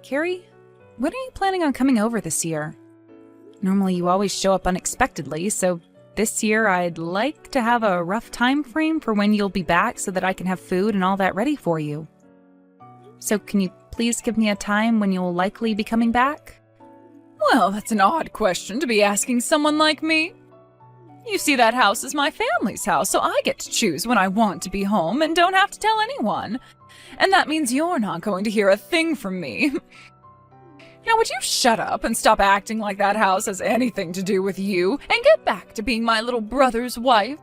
Carrie, when are you planning on coming over this year? Normally you always show up unexpectedly, so this year I'd like to have a rough time frame for when you'll be back so that I can have food and all that ready for you. So can you please give me a time when you'll likely be coming back? Well, that's an odd question to be asking someone like me. You see, that house is my family's house, so I get to choose when I want to be home and don't have to tell anyone. And that means you're not going to hear a thing from me. Now, would you shut up and stop acting like that house has anything to do with you and get back to being my little brother's wife?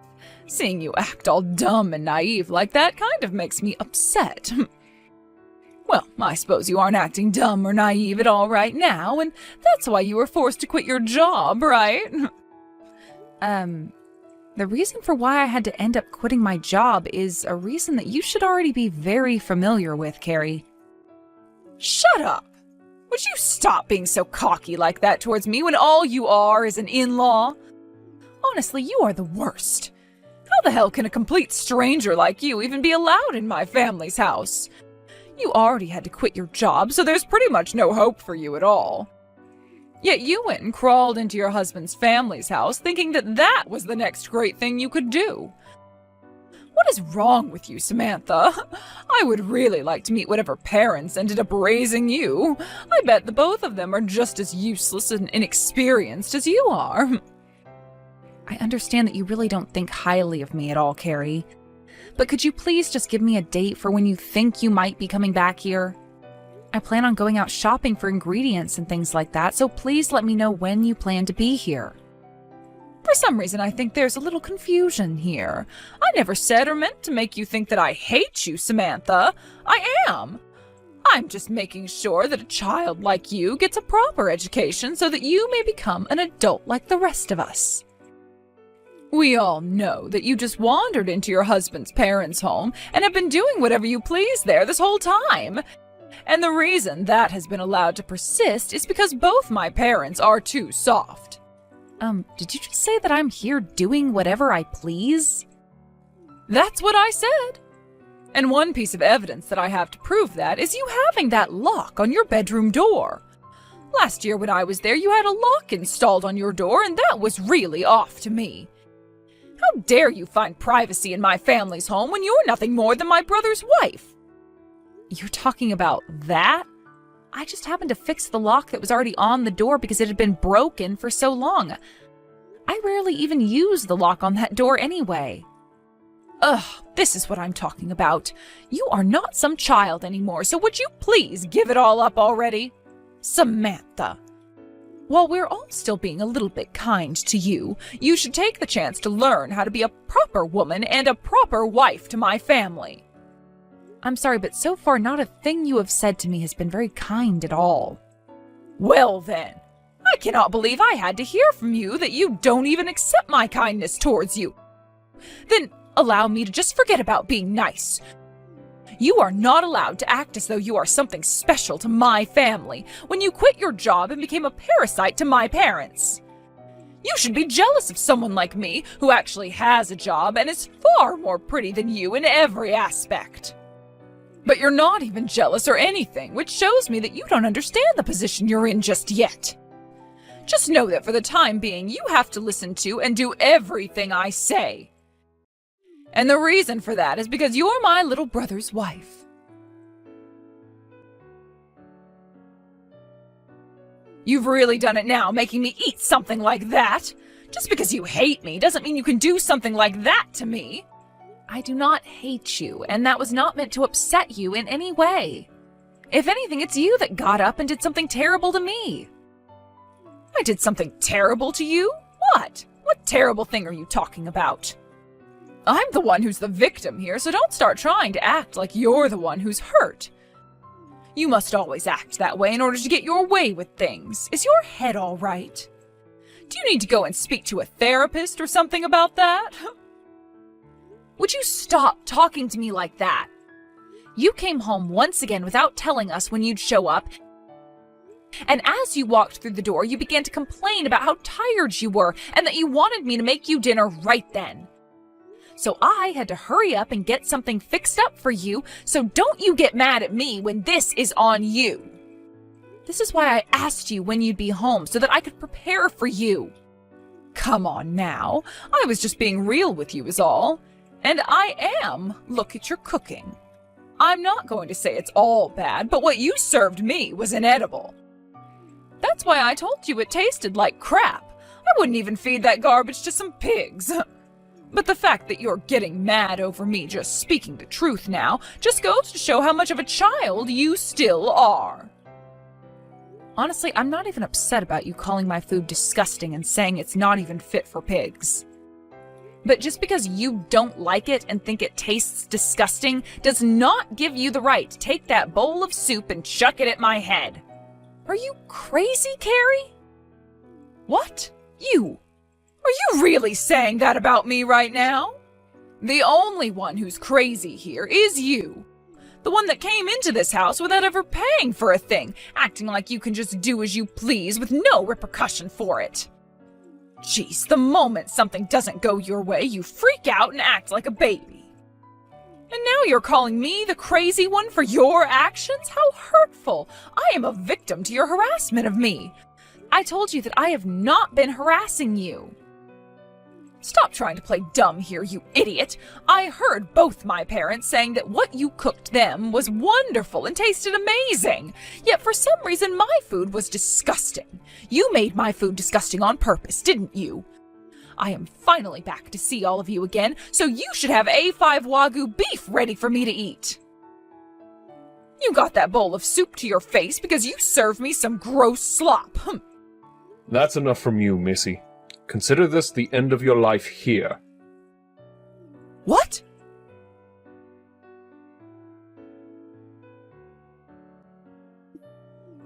Seeing you act all dumb and naive like that kind of makes me upset. Well, I suppose you aren't acting dumb or naive at all right now, and that's why you were forced to quit your job, right? The reason for why I had to end up quitting my job is a reason that you should already be very familiar with, Carrie. Shut up! Would you stop being so cocky like that towards me when all you are is an in-law? Honestly, you are the worst. How the hell can a complete stranger like you even be allowed in my family's house? You already had to quit your job, so there's pretty much no hope for you at all. Yet you went and crawled into your husband's family's house thinking that that was the next great thing you could do. What is wrong with you, Samantha? I would really like to meet whatever parents ended up raising you. I bet the both of them are just as useless and inexperienced as you are. I understand that you really don't think highly of me at all, Carrie. But could you please just give me a date for when you think you might be coming back here? I plan on going out shopping for ingredients and things like that, so please let me know when you plan to be here. For some reason, I think there's a little confusion here. I never said or meant to make you think that I hate you, Samantha. I am. I'm just making sure that a child like you gets a proper education so that you may become an adult like the rest of us. We all know that you just wandered into your husband's parents' home and have been doing whatever you please there this whole time. And the reason that has been allowed to persist is because both my parents are too soft. Did you just say that I'm here doing whatever I please? That's what I said. And one piece of evidence that I have to prove that is you having that lock on your bedroom door. Last year when I was there, you had a lock installed on your door, and that was really off to me. How dare you find privacy in my family's home when you're nothing more than my brother's wife? You're talking about that? I just happened to fix the lock that was already on the door because it had been broken for so long. I rarely even use the lock on that door anyway. Ugh, this is what I'm talking about. You are not some child anymore, so would you please give it all up already? Samantha. While we're all still being a little bit kind to you, you should take the chance to learn how to be a proper woman and a proper wife to my family. I'm sorry, but so far not a thing you have said to me has been very kind at all. Well then, I cannot believe I had to hear from you that you don't even accept my kindness towards you. Then allow me to just forget about being nice. You are not allowed to act as though you are something special to my family when you quit your job and became a parasite to my parents. You should be jealous of someone like me who actually has a job and is far more pretty than you in every aspect. But you're not even jealous or anything, which shows me that you don't understand the position you're in just yet. Just know that for the time being, you have to listen to and do everything I say. And the reason for that is because you're my little brother's wife. You've really done it now, making me eat something like that. Just because you hate me doesn't mean you can do something like that to me. I do not hate you, and that was not meant to upset you in any way. If anything, it's you that got up and did something terrible to me. I did something terrible to you? What? What terrible thing are you talking about? I'm the one who's the victim here, so don't start trying to act like you're the one who's hurt. You must always act that way in order to get your way with things. Is your head all right? Do you need to go and speak to a therapist or something about that? Would you stop talking to me like that? You came home once again without telling us when you'd show up, and as you walked through the door, you began to complain about how tired you were and that you wanted me to make you dinner right then. So I had to hurry up and get something fixed up for you, so don't you get mad at me when this is on you. This is why I asked you when you'd be home, so that I could prepare for you. Come on now, I was just being real with you is all. And I am. Look at your cooking. I'm not going to say it's all bad, but what you served me was inedible. That's why I told you it tasted like crap. I wouldn't even feed that garbage to some pigs. But the fact that you're getting mad over me just speaking the truth now just goes to show how much of a child you still are. Honestly, I'm not even upset about you calling my food disgusting and saying it's not even fit for pigs. But just because you don't like it and think it tastes disgusting does not give you the right to take that bowl of soup and chuck it at my head. Are you crazy, Carrie? What? You? Are you really saying that about me right now? The only one who's crazy here is you. The one that came into this house without ever paying for a thing, acting like you can just do as you please with no repercussion for it. Jeez, the moment something doesn't go your way, you freak out and act like a baby. And now you're calling me the crazy one for your actions? How hurtful! I am a victim to your harassment of me. I told you that I have not been harassing you. Stop trying to play dumb here, you idiot. I heard both my parents saying that what you cooked them was wonderful and tasted amazing. Yet for some reason my food was disgusting. You made my food disgusting on purpose, didn't you? I am finally back to see all of you again, so you should have A5 Wagyu beef ready for me to eat. You got that bowl of soup to your face because you served me some gross slop. That's enough from you, Missy. Consider this the end of your life here. What?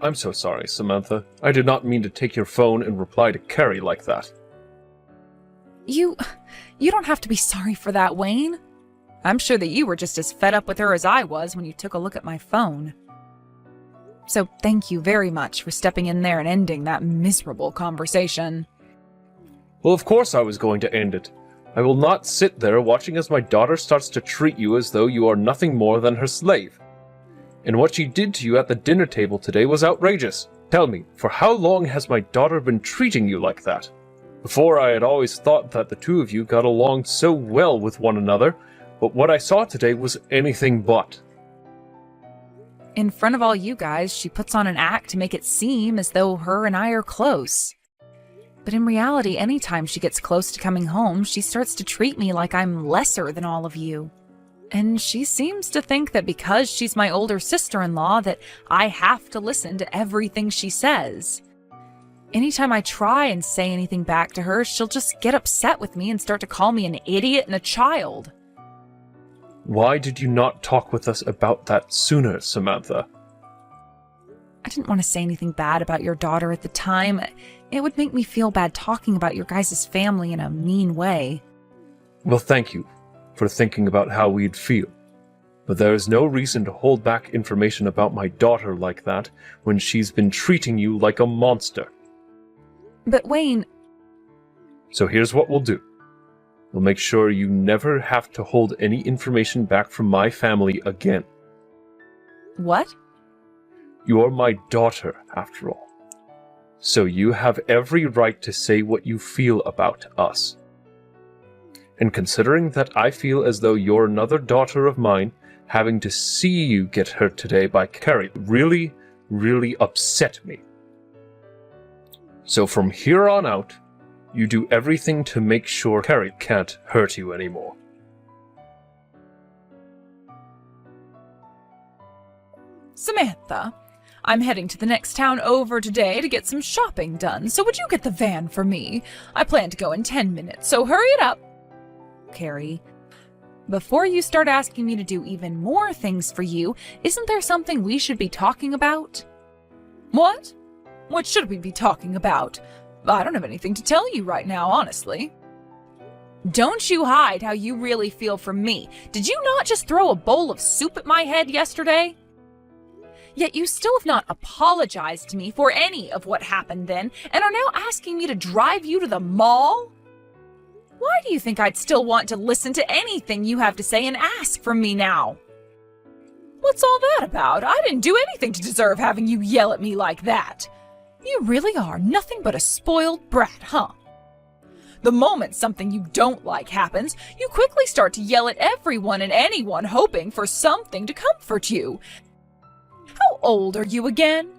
I'm so sorry, Samantha. I did not mean to take your phone and reply to Carrie like that. You don't have to be sorry for that, Wayne. I'm sure that you were just as fed up with her as I was when you took a look at my phone. So thank you very much for stepping in there and ending that miserable conversation. Well, of course I was going to end it. I will not sit there watching as my daughter starts to treat you as though you are nothing more than her slave. And what she did to you at the dinner table today was outrageous. Tell me, for how long has my daughter been treating you like that? Before, I had always thought that the two of you got along so well with one another, but what I saw today was anything but. In front of all you guys, she puts on an act to make it seem as though her and I are close. But in reality, anytime she gets close to coming home, she starts to treat me like I'm lesser than all of you. And she seems to think that because she's my older sister-in-law that I have to listen to everything she says. Anytime I try and say anything back to her, she'll just get upset with me and start to call me an idiot and a child. Why did you not talk with us about that sooner, Samantha? I didn't want to say anything bad about your daughter at the time. It would make me feel bad talking about your guys' family in a mean way. Well, thank you for thinking about how we'd feel. But there is no reason to hold back information about my daughter like that when she's been treating you like a monster. But Wayne... So here's what we'll do. We'll make sure you never have to hold any information back from my family again. What? You're my daughter, after all. So you have every right to say what you feel about us. And considering that I feel as though you're another daughter of mine, having to see you get hurt today by Carrie really, really upset me. So from here on out, you do everything to make sure Carrie can't hurt you anymore. Samantha, I'm heading to the next town over today to get some shopping done, so would you get the van for me? I plan to go in 10 minutes, so hurry it up. Carrie, before you start asking me to do even more things for you, isn't there something we should be talking about? What? What should we be talking about? I don't have anything to tell you right now, honestly. Don't you hide how you really feel from me. Did you not just throw a bowl of soup at my head yesterday? Yet you still have not apologized to me for any of what happened then, and are now asking me to drive you to the mall? Why do you think I'd still want to listen to anything you have to say and ask from me now? What's all that about? I didn't do anything to deserve having you yell at me like that. You really are nothing but a spoiled brat, huh? The moment something you don't like happens, you quickly start to yell at everyone and anyone hoping for something to comfort you. How old are you again?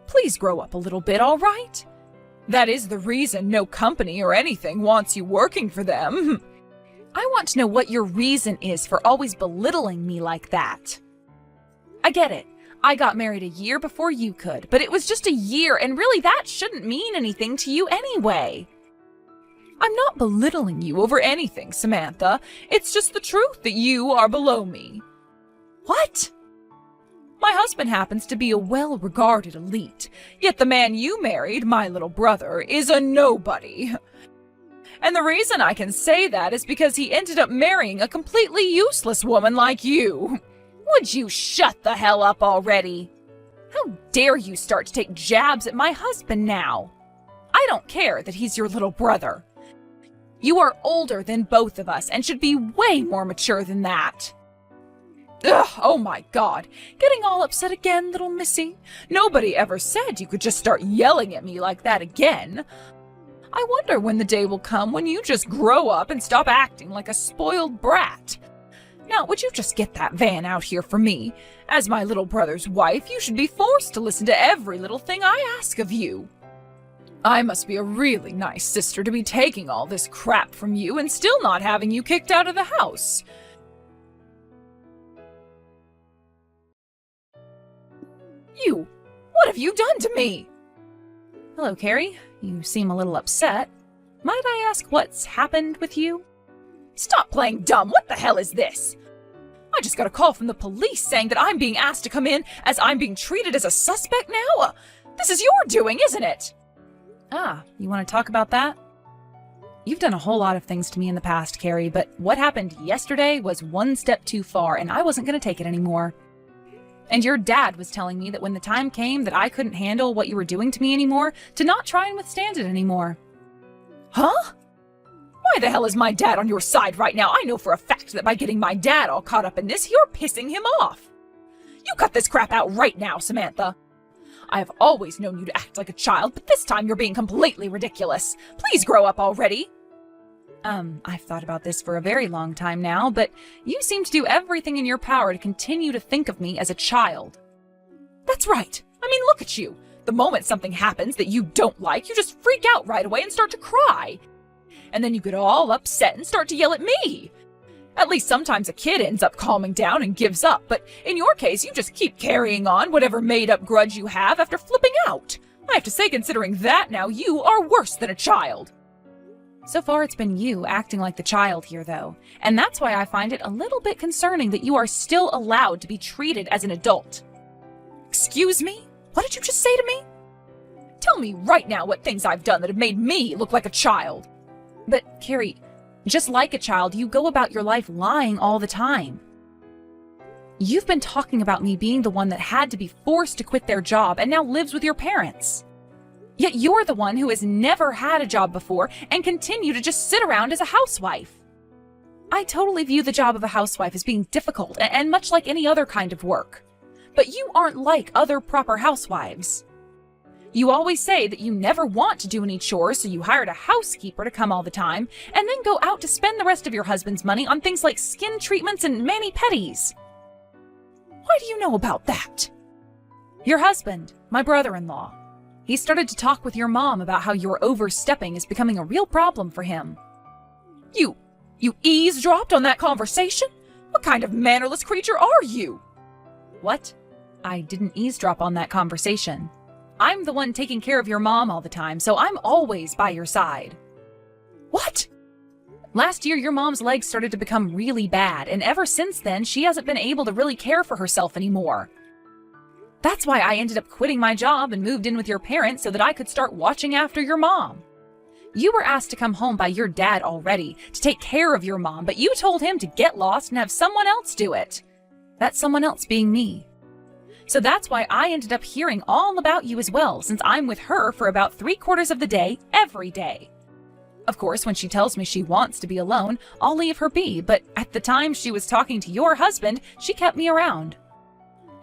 Please grow up a little bit, all right? That is the reason no company or anything wants you working for them. I want to know what your reason is for always belittling me like that. I get it. I got married a year before you could, but it was just a year, and really that shouldn't mean anything to you anyway. I'm not belittling you over anything, Samantha. It's just the truth that you are below me. What? My husband happens to be a well-regarded elite, yet the man you married, my little brother, is a nobody. And the reason I can say that is because he ended up marrying a completely useless woman like you. Would you shut the hell up already? How dare you start to take jabs at my husband now? I don't care that he's your little brother. You are older than both of us and should be way more mature than that. Ugh, oh my God. Getting all upset again, little missy? Nobody ever said you could just start yelling at me like that again. I wonder when the day will come when you just grow up and stop acting like a spoiled brat. Now, would you just get that van out here for me? As my little brother's wife, you should be forced to listen to every little thing I ask of you. I must be a really nice sister to be taking all this crap from you and still not having you kicked out of the house. You! What have you done to me? Hello, Carrie. You seem a little upset. Might I ask what's happened with you? Stop playing dumb! What the hell is this? I just got a call from the police saying that I'm being asked to come in as I'm being treated as a suspect now. This is your doing, isn't it? Ah, you want to talk about that? You've done a whole lot of things to me in the past, Carrie, but what happened yesterday was one step too far, and I wasn't going to take it anymore. And your dad was telling me that when the time came that I couldn't handle what you were doing to me anymore, to not try and withstand it anymore. Huh? Why the hell is my dad on your side right now? I know for a fact that by getting my dad all caught up in this, you're pissing him off. You cut this crap out right now, Samantha. I have always known you to act like a child, but this time you're being completely ridiculous. Please grow up already. I've thought about this for a very long time now, but you seem to do everything in your power to continue to think of me as a child. That's right. I mean, look at you. The moment something happens that you don't like, you just freak out right away and start to cry. And then you get all upset and start to yell at me. At least sometimes a kid ends up calming down and gives up, but in your case, you just keep carrying on whatever made-up grudge you have after flipping out. I have to say, considering that now, you are worse than a child. So far, it's been you acting like the child here, though, and that's why I find it a little bit concerning that you are still allowed to be treated as an adult. Excuse me? What did you just say to me? Tell me right now what things I've done that have made me look like a child. But, Carrie, just like a child, you go about your life lying all the time. You've been talking about me being the one that had to be forced to quit their job and now lives with your parents. Yet you're the one who has never had a job before and continue to just sit around as a housewife. I totally view the job of a housewife as being difficult and much like any other kind of work. But you aren't like other proper housewives. You always say that you never want to do any chores, so you hired a housekeeper to come all the time, and then go out to spend the rest of your husband's money on things like skin treatments and mani-pedis. Why do you know about that? Your husband, my brother-in-law. He started to talk with your mom about how your overstepping is becoming a real problem for him. You eavesdropped on that conversation? What kind of mannerless creature are you? What? I didn't eavesdrop on that conversation. I'm the one taking care of your mom all the time, so I'm always by your side. What? Last year, your mom's legs started to become really bad, and ever since then, she hasn't been able to really care for herself anymore. That's why I ended up quitting my job and moved in with your parents so that I could start watching after your mom. You were asked to come home by your dad already to take care of your mom, but you told him to get lost and have someone else do it. That someone else being me. So that's why I ended up hearing all about you as well, since I'm with her for about 3/4 of the day, every day. Of course, when she tells me she wants to be alone, I'll leave her be, but at the time she was talking to your husband, she kept me around.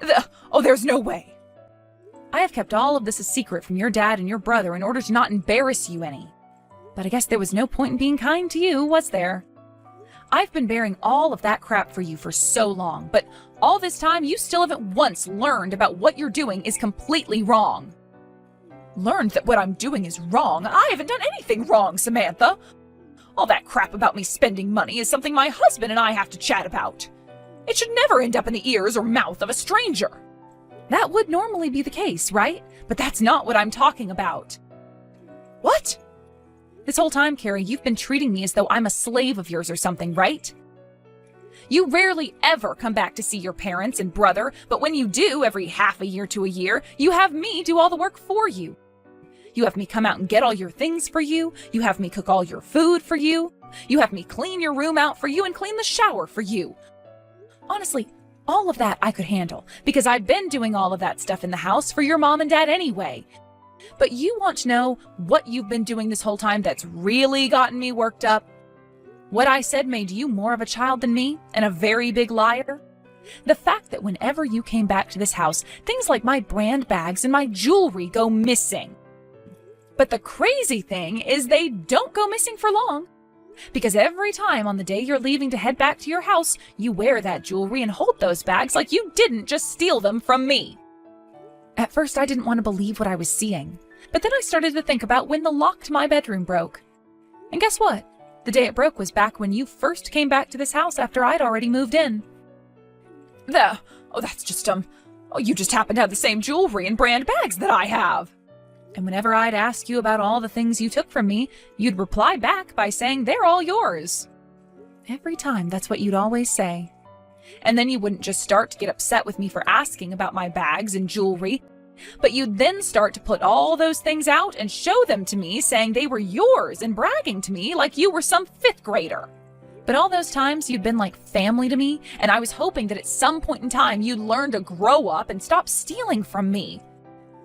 There's no way. I have kept all of this a secret from your dad and your brother in order to not embarrass you any. But I guess there was no point in being kind to you, was there? I've been bearing all of that crap for you for so long, but all this time you still haven't once learned about what you're doing is completely wrong. Learned that what I'm doing is wrong? I haven't done anything wrong, Samantha. All that crap about me spending money is something my husband and I have to chat about. It should never end up in the ears or mouth of a stranger. That would normally be the case, right? But that's not what I'm talking about. What? This whole time, Carrie, you've been treating me as though I'm a slave of yours or something, right? You rarely ever come back to see your parents and brother, but when you do, every half a year to a year, you have me do all the work for you. You have me come out and get all your things for you. You have me cook all your food for you. You have me clean your room out for you and clean the shower for you. Honestly, all of that I could handle, because I've been doing all of that stuff in the house for your mom and dad anyway. But you want to know what you've been doing this whole time that's really gotten me worked up? What I said made you more of a child than me, and a very big liar? The fact that whenever you came back to this house, things like my brand bags and my jewelry go missing. But the crazy thing is they don't go missing for long. Because every time on the day you're leaving to head back to your house, you wear that jewelry and hold those bags like you didn't just steal them from me. At first, I didn't want to believe what I was seeing. But then I started to think about when the lock to my bedroom broke. And guess what? The day it broke was back when you first came back to this house after I'd already moved in. That's just, you just happen to have the same jewelry and brand bags that I have. And whenever I'd ask you about all the things you took from me, you'd reply back by saying they're all yours. Every time, that's what you'd always say. And then you wouldn't just start to get upset with me for asking about my bags and jewelry, but you'd then start to put all those things out and show them to me, saying they were yours and bragging to me like you were some 5th grader. But all those times you'd been like family to me, and I was hoping that at some point in time you'd learn to grow up and stop stealing from me.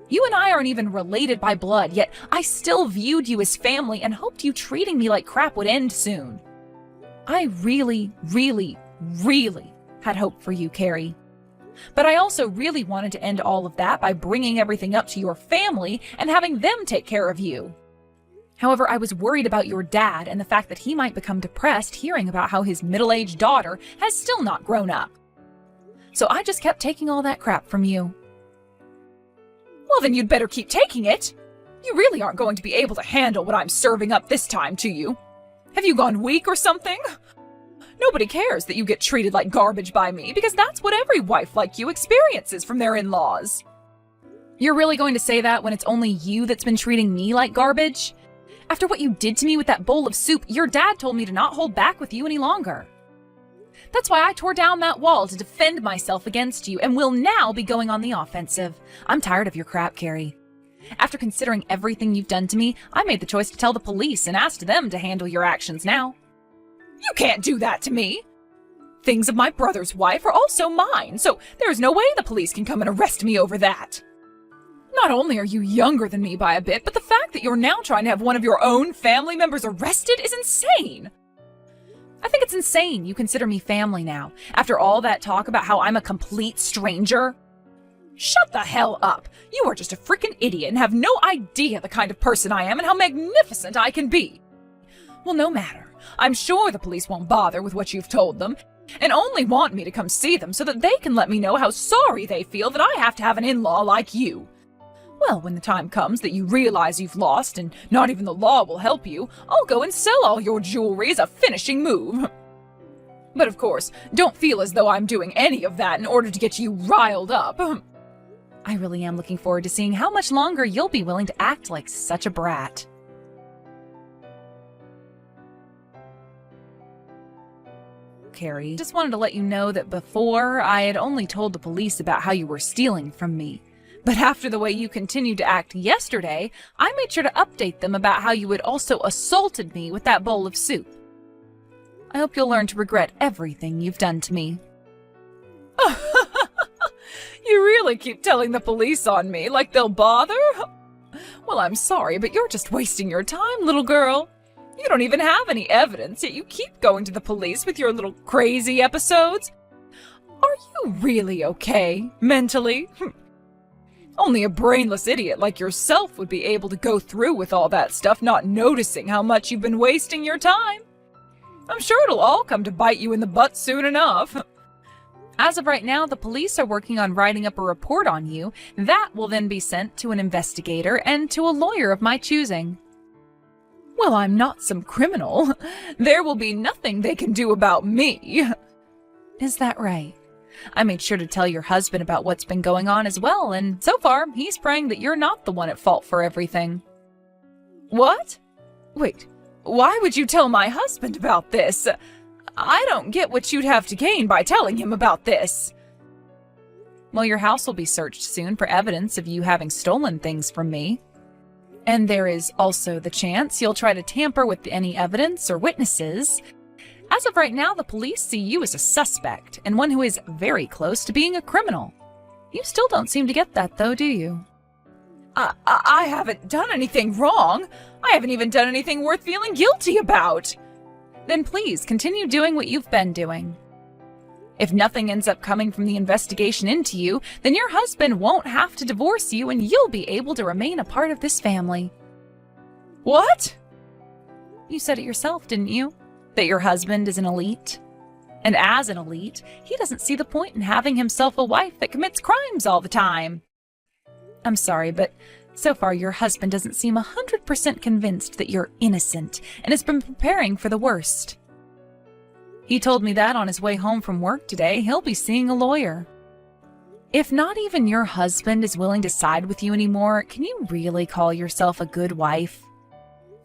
You and I aren't even related by blood, yet I still viewed you as family and hoped you treating me like crap would end soon. I really, really, really had hope for you, Carrie. But I also really wanted to end all of that by bringing everything up to your family and having them take care of you. However, I was worried about your dad and the fact that he might become depressed hearing about how his middle-aged daughter has still not grown up. So I just kept taking all that crap from you. Well, then you'd better keep taking it. You really aren't going to be able to handle what I'm serving up this time to you. Have you gone weak or something? Nobody cares that you get treated like garbage by me, because that's what every wife like you experiences from their in-laws. You're really going to say that when it's only you that's been treating me like garbage? After what you did to me with that bowl of soup, your dad told me to not hold back with you any longer. That's why I tore down that wall to defend myself against you and will now be going on the offensive. I'm tired of your crap, Carrie. After considering everything you've done to me, I made the choice to tell the police and asked them to handle your actions now. You can't do that to me. Things of my brother's wife are also mine, so there's no way the police can come and arrest me over that. Not only are you younger than me by a bit, but the fact that you're now trying to have one of your own family members arrested is insane. I think it's insane you consider me family now, after all that talk about how I'm a complete stranger. Shut the hell up. You are just a freaking idiot and have no idea the kind of person I am and how magnificent I can be. Well, no matter. I'm sure the police won't bother with what you've told them, and only want me to come see them so that they can let me know how sorry they feel that I have to have an in-law like you. Well, when the time comes that you realize you've lost and not even the law will help you, I'll go and sell all your jewelry as a finishing move. But of course, don't feel as though I'm doing any of that in order to get you riled up. I really am looking forward to seeing how much longer you'll be willing to act like such a brat. Carrie, just wanted to let you know that before, I had only told the police about how you were stealing from me. But after the way you continued to act yesterday, I made sure to update them about how you had also assaulted me with that bowl of soup. I hope you'll learn to regret everything you've done to me. You really keep telling the police on me like they'll bother? Well, I'm sorry, but you're just wasting your time, little girl. You don't even have any evidence, yet you keep going to the police with your little crazy episodes. Are you really okay, mentally? Only a brainless idiot like yourself would be able to go through with all that stuff, not noticing how much you've been wasting your time. I'm sure it'll all come to bite you in the butt soon enough. As of right now, the police are working on writing up a report on you. That will then be sent to an investigator and to a lawyer of my choosing. Well, I'm not some criminal. There will be nothing they can do about me. Is that right? I made sure to tell your husband about what's been going on as well, and so far, he's praying that you're not the one at fault for everything. What? Wait, why would you tell my husband about this? I don't get what you'd have to gain by telling him about this. Well, your house will be searched soon for evidence of you having stolen things from me. And there is also the chance you'll try to tamper with any evidence or witnesses. As of right now, the police see you as a suspect and one who is very close to being a criminal. You still don't seem to get that, though, do you? I haven't done anything wrong. I haven't even done anything worth feeling guilty about. Then please continue doing what you've been doing. If nothing ends up coming from the investigation into you, then your husband won't have to divorce you and you'll be able to remain a part of this family. What? You said it yourself, didn't you? That your husband is an elite. And as an elite, he doesn't see the point in having himself a wife that commits crimes all the time. I'm sorry, but so far your husband doesn't seem 100% convinced that you're innocent and has been preparing for the worst. He told me that on his way home from work today, he'll be seeing a lawyer. If not even your husband is willing to side with you anymore, can you really call yourself a good wife?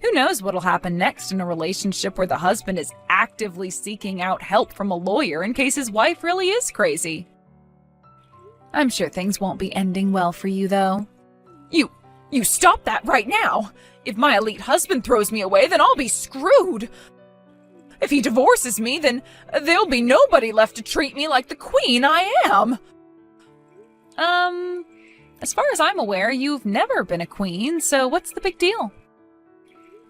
Who knows what'll happen next in a relationship where the husband is actively seeking out help from a lawyer in case his wife really is crazy. I'm sure things won't be ending well for you, though. You stop that right now! If my elite husband throws me away, then I'll be screwed! If he divorces me, then there'll be nobody left to treat me like the queen I am! As far as I'm aware, you've never been a queen, so what's the big deal?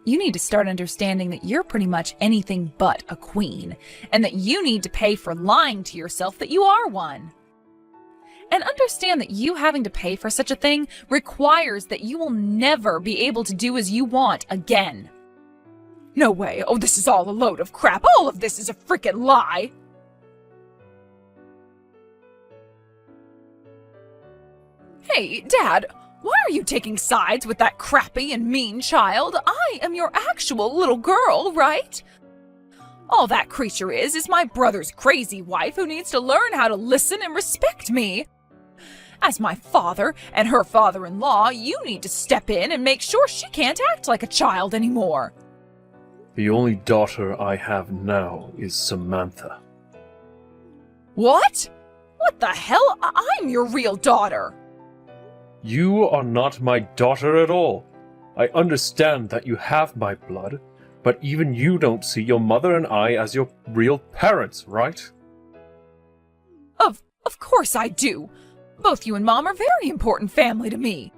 You need to start understanding that you're pretty much anything but a queen, and that you need to pay for lying to yourself that you are one. And understand that you having to pay for such a thing requires that you will never be able to do as you want again. No way. Oh, this is all a load of crap. All of this is a freaking lie. Hey, Dad, why are you taking sides with that crappy and mean child? I am your actual little girl, right? All that creature is my brother's crazy wife who needs to learn how to listen and respect me. As my father and her father-in-law, you need to step in and make sure she can't act like a child anymore. The only daughter I have now is Samantha. What? What the hell? I'm your real daughter. You are not my daughter at all. I understand that you have my blood, but even you don't see your mother and I as your real parents, right? Of course I do. Both you and Mom are very important family to me.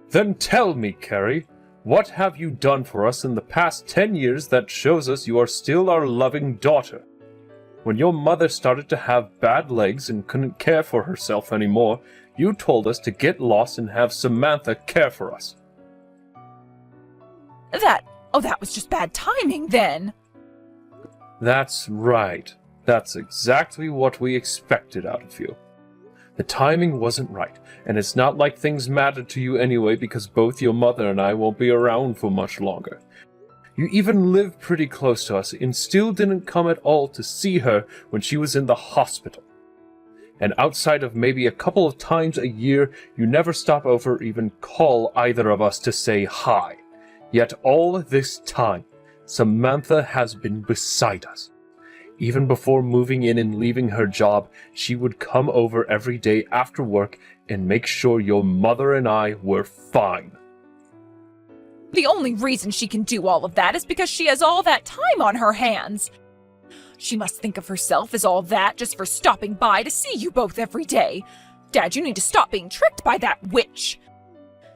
Then tell me, Carrie, what have you done for us in the past 10 years that shows us you are still our loving daughter? When your mother started to have bad legs and couldn't care for herself anymore, you told us to get lost and have Samantha care for us. That was just bad timing then. That's right. That's exactly what we expected out of you. The timing wasn't right, and it's not like things mattered to you anyway because both your mother and I won't be around for much longer. You even lived pretty close to us and still didn't come at all to see her when she was in the hospital. And outside of maybe a couple of times a year, you never stop over or even call either of us to say hi. Yet all this time, Samantha has been beside us. Even before moving in and leaving her job, she would come over every day after work and make sure your mother and I were fine. The only reason she can do all of that is because she has all that time on her hands. She must think of herself as all that just for stopping by to see you both every day. Dad, you need to stop being tricked by that witch.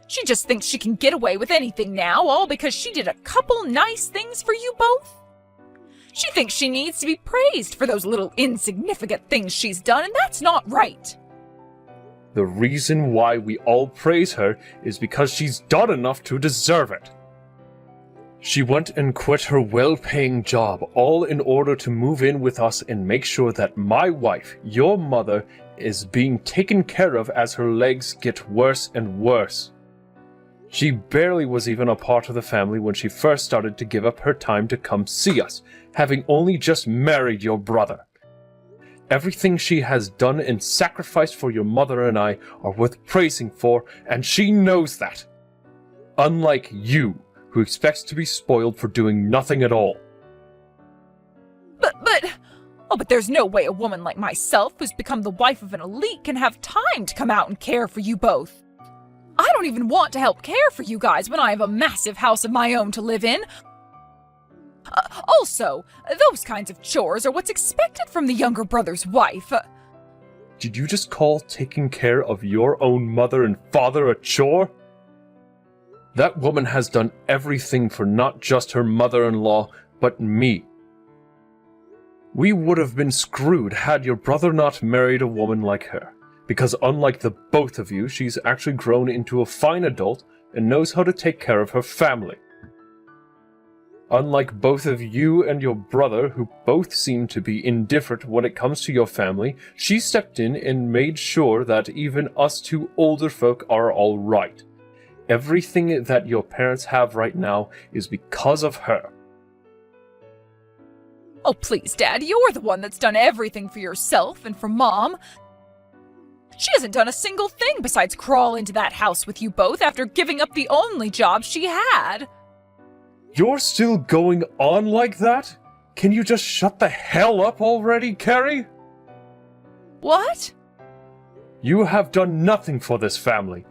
She just thinks she can get away with anything now, all because she did a couple nice things for you both. She thinks she needs to be praised for those little insignificant things she's done, and that's not right. The reason why we all praise her is because she's done enough to deserve it. She went and quit her well-paying job, all in order to move in with us and make sure that my wife, your mother, is being taken care of as her legs get worse and worse. She barely was even a part of the family when she first started to give up her time to come see us, having only just married your brother. Everything she has done and sacrificed for your mother and I are worth praising for, and she knows that. Unlike you, who expects to be spoiled for doing nothing at all. But there's no way a woman like myself, who's become the wife of an elite, can have time to come out and care for you both. I don't even want to help care for you guys when I have a massive house of my own to live in. Also, those kinds of chores are what's expected from the younger brother's wife. Did you just call taking care of your own mother and father a chore? That woman has done everything for not just her mother-in-law, but me. We would have been screwed had your brother not married a woman like her, because unlike the both of you, she's actually grown into a fine adult and knows how to take care of her family. Unlike both of you and your brother, who both seem to be indifferent when it comes to your family, she stepped in and made sure that even us two older folk are all right. Everything that your parents have right now is because of her. Oh, please, Dad, you're the one that's done everything for yourself and for Mom. She hasn't done a single thing besides crawl into that house with you both after giving up the only job she had. You're still going on like that? Can you just shut the hell up already, Carrie? What? You have done nothing for this family.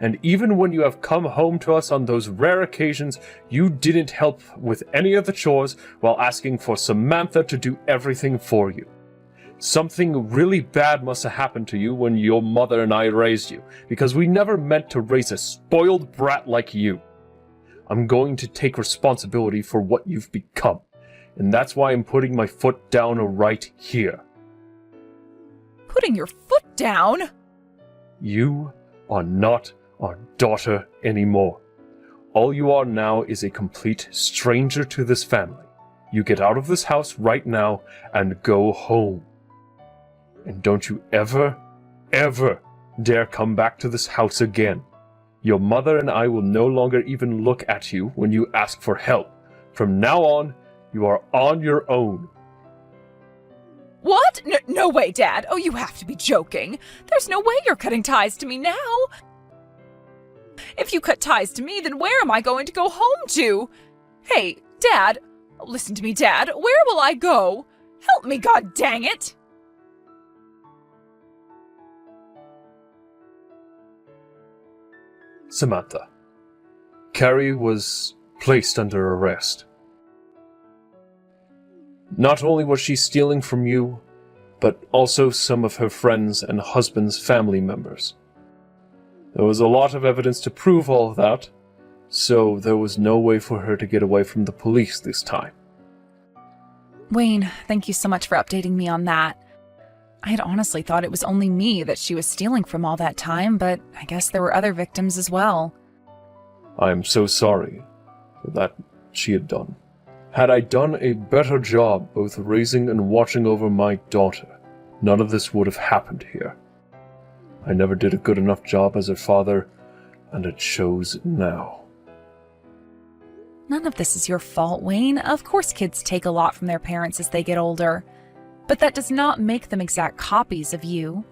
And even when you have come home to us on those rare occasions, you didn't help with any of the chores while asking for Samantha to do everything for you. Something really bad must have happened to you when your mother and I raised you, because we never meant to raise a spoiled brat like you. I'm going to take responsibility for what you've become, and that's why I'm putting my foot down right here. Putting your foot down? You are not our daughter anymore. All you are now is a complete stranger to this family. You get out of this house right now and go home. And don't you ever, ever dare come back to this house again. Your mother and I will no longer even look at you when you ask for help. From now on, you are on your own. What? No way, Dad. Oh, you have to be joking. There's no way you're cutting ties to me now. If you cut ties to me, then where am I going to go home to? Hey, Dad. Listen to me, Dad. Where will I go? Help me, God dang it! Samantha, Carrie was placed under arrest. Not only was she stealing from you, but also some of her friends' and husband's family members. There was a lot of evidence to prove all of that, so there was no way for her to get away from the police this time. Wayne, thank you so much for updating me on that. I had honestly thought it was only me that she was stealing from all that time, but I guess there were other victims as well. I am so sorry for that she had done. Had I done a better job both raising and watching over my daughter, none of this would have happened here. I never did a good enough job as her father, and it shows now. None of this is your fault, Wayne. Of course kids take a lot from their parents as they get older. But that does not make them exact copies of you.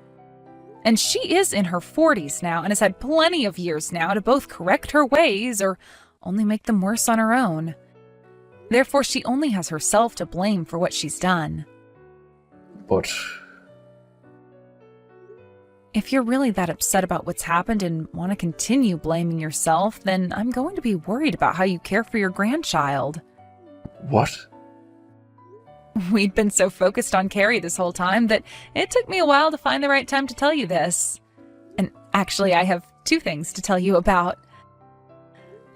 And she is in her 40s now and has had plenty of years now to both correct her ways or only make them worse on her own. Therefore, she only has herself to blame for what she's done. But if you're really that upset about what's happened and want to continue blaming yourself, then I'm going to be worried about how you care for your grandchild. what? We'd been so focused on Carrie this whole time that it took me a while to find the right time to tell you this. And actually, I have two things to tell you about.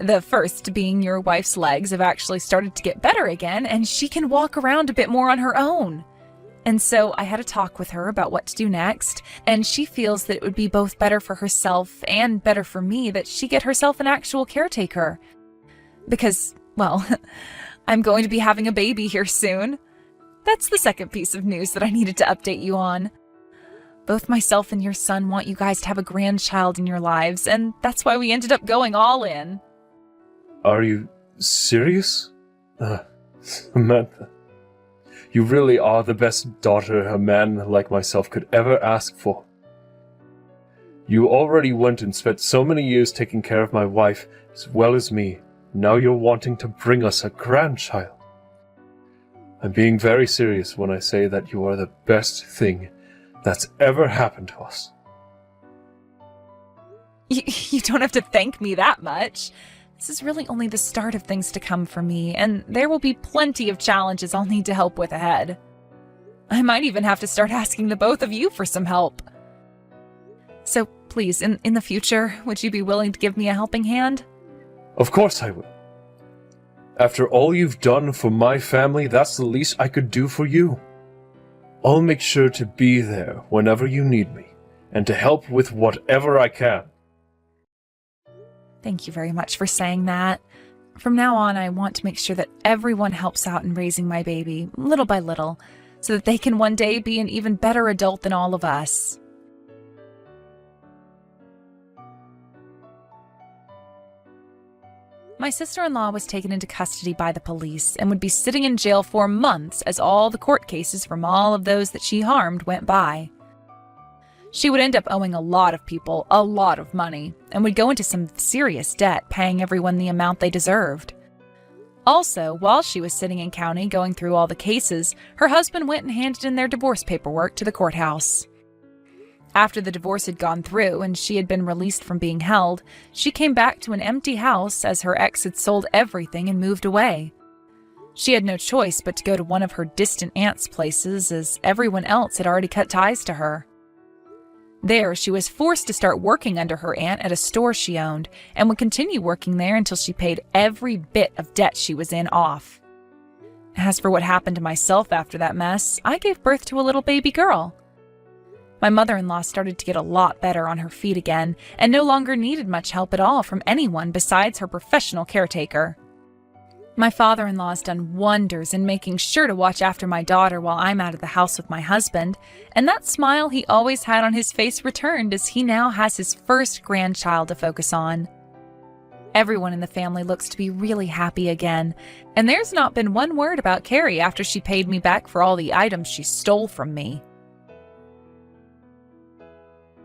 The first being your wife's legs have actually started to get better again, and she can walk around a bit more on her own. And so I had a talk with her about what to do next, and she feels that it would be both better for herself and better for me that she get herself an actual caretaker. Because, well, I'm going to be having a baby here soon. That's the second piece of news that I needed to update you on. Both myself and your son want you guys to have a grandchild in your lives, and that's why we ended up going all in. Are you serious? Samantha, you really are the best daughter a man like myself could ever ask for. You already went and spent so many years taking care of my wife as well as me. Now you're wanting to bring us a grandchild. I'm being very serious when I say that you are the best thing that's ever happened to us. You don't have to thank me that much. This is really only the start of things to come for me, and there will be plenty of challenges I'll need to help with ahead. I might even have to start asking the both of you for some help. So please, in the future, would you be willing to give me a helping hand? Of course I will. After all you've done for my family, that's the least I could do for you. I'll make sure to be there whenever you need me, and to help with whatever I can. Thank you very much for saying that. From now on, I want to make sure that everyone helps out in raising my baby, little by little, so that they can one day be an even better adult than all of us. My sister-in-law was taken into custody by the police and would be sitting in jail for months as all the court cases from all of those that she harmed went by. She would end up owing a lot of people a lot of money and would go into some serious debt, paying everyone the amount they deserved. Also, while she was sitting in county going through all the cases, her husband went and handed in their divorce paperwork to the courthouse. After the divorce had gone through and she had been released from being held, she came back to an empty house as her ex had sold everything and moved away. She had no choice but to go to one of her distant aunt's places, as everyone else had already cut ties to her. There, she was forced to start working under her aunt at a store she owned, and would continue working there until she paid every bit of debt she was in off. As for what happened to myself after that mess, I gave birth to a little baby girl. My mother-in-law started to get a lot better on her feet again, and no longer needed much help at all from anyone besides her professional caretaker. My father-in-law has done wonders in making sure to watch after my daughter while I'm out of the house with my husband, and that smile he always had on his face returned as he now has his first grandchild to focus on. Everyone in the family looks to be really happy again, and there's not been one word about Carrie after she paid me back for all the items she stole from me.